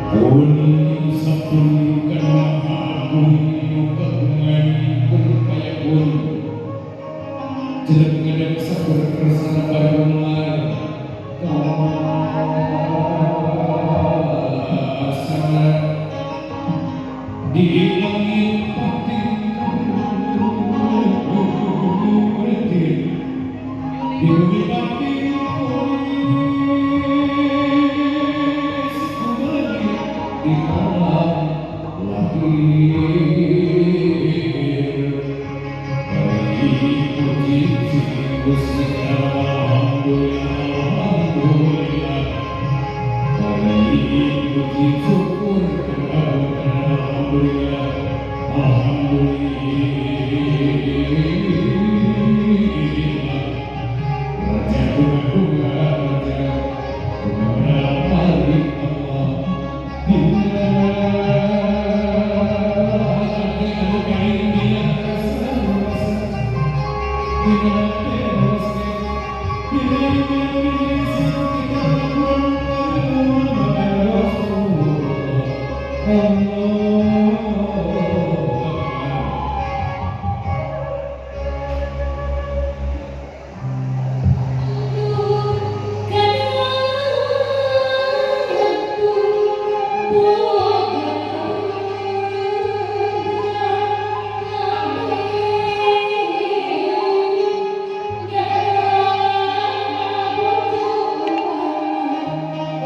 Pun sabun kana agung kagungan pun payapun jelek ngadeg sakur kersana barumar kasana di langit pating di bumi pating di alam lahir bagi puji Gusti alhamdulillah bagi puji syukur alhamdulillah alhamdulillah raja bunga raja bunga malik Allah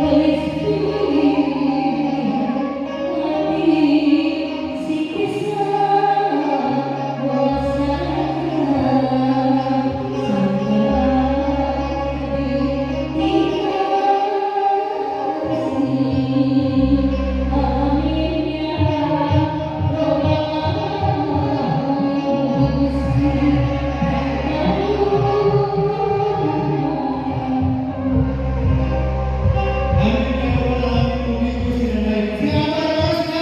Holy Spirit.